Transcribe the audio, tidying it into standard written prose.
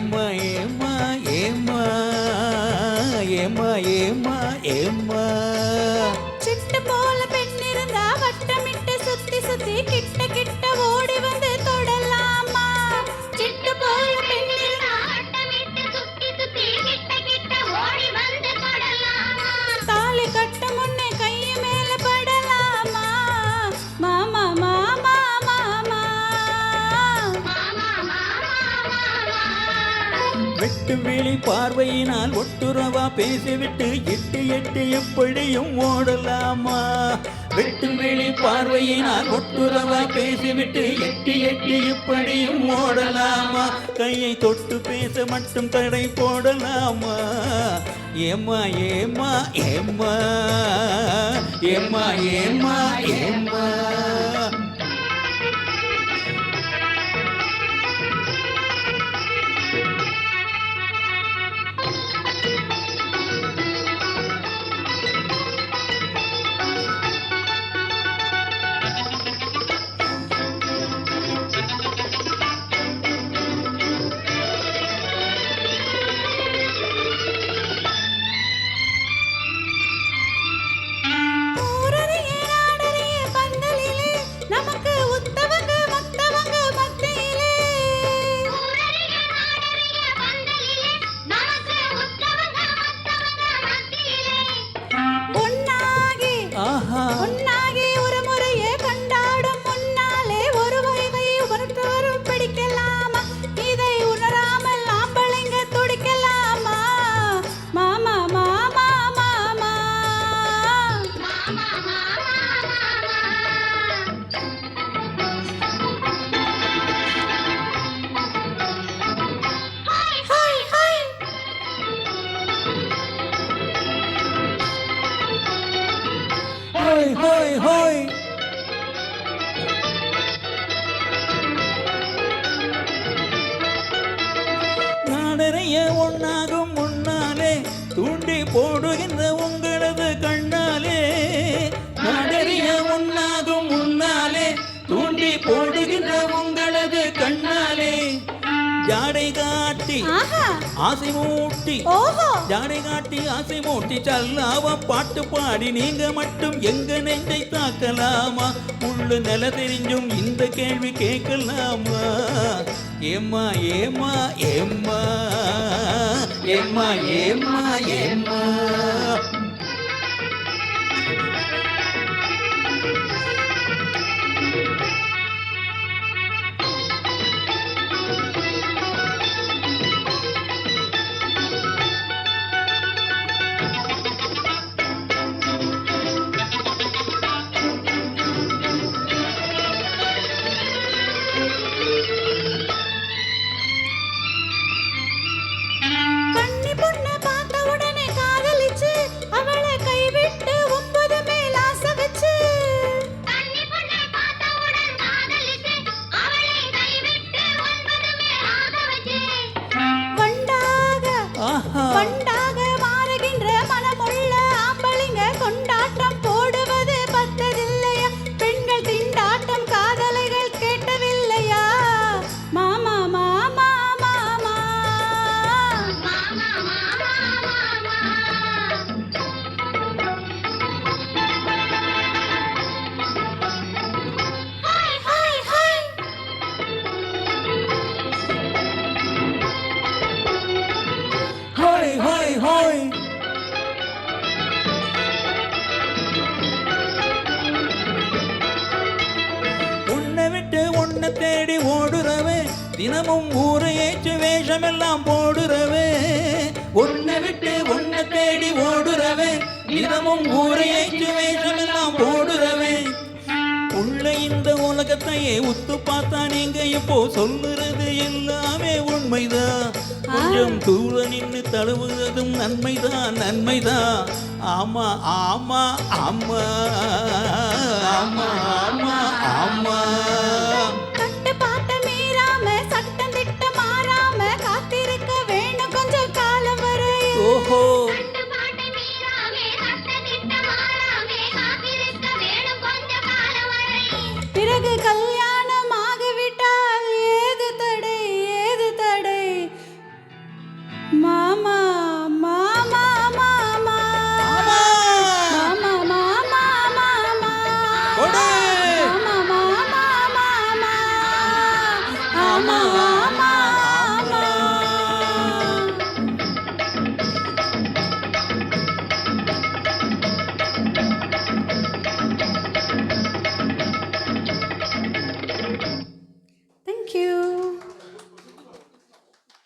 ஏமா ஏமா ஏமா ஏமா ஏமா ஏமா சிட்டு போல பெண் இருந்தா வட்டமிட்டு சுத்தி சுத்தி கிட்ட கிட்ட ஓடி வந்து தொடலாமா சிட்டு போல பெண் இருந்தா வட்டமிட்டு சுத்தி சுத்தி கிட்ட கிட்ட ஓடி வந்து தொடலாமா தாலி கட்ட முன்னே கை மேல படலாமா மாமா மாமா மாமா வெட்டு விழி பார்வையினால் ஒட்டுறவா பேசிவிட்டு எட்டு எட்டு எப்படியும் ஓடலாமா வெட்டு விழி பார்வையினால் ஒட்டுறவா பேசிவிட்டு எட்டு எட்டு எப்படியும் ஓடலாமா கையை தொட்டு பேச மட்டும் தடை போடலாமா ஏமா ஏமா ஏமா ஏமா ஏமா ஏமா ஹோய் ஹோய் நாடறைய ஒன்னாகும் முன்னாலே தூண்டி போடுகின்ற உங்களது கண்ணாலே நாடறைய ஒன்னாகும் முன்னாலே தூண்டி போடுகின்ற உங்களது கண்ணாலே ஜாடை காட்டி ஆசை மூட்டி ஜாடை காட்டி ஆசை மூட்டி சல்லாவ பாட்டு பாடி நீங்க மட்டும் எங்க நெஞ்சை தாக்கலாமா உள்ள நில தெரிஞ்சும் இந்த கேள்வி கேட்கலாமா ஏமா ஏமா ஏமா ஏமா ஏமா ஏமா தேடி ஓடுறவே தினமும் ஊரை ஏற்று வேஷமெல்லாம் போடுறவே உன்னை விட்டு உன்னை தேடி ஓடுறவே தினமும் ஊரை ஏற்று வேஷமெல்லாம் போடுறவே உள்ள இந்த உலகத்தையே உத்து பார்த்தா நீங்க இப்போ சொல்லுறது எல்லாமே உண்மைதான் கொஞ்சம் தூர நின்று தழுவுறதும் நன்மைதான் நன்மைதான் ஆமா ஆமா ஆமா ஆமா ஆமா ஆமா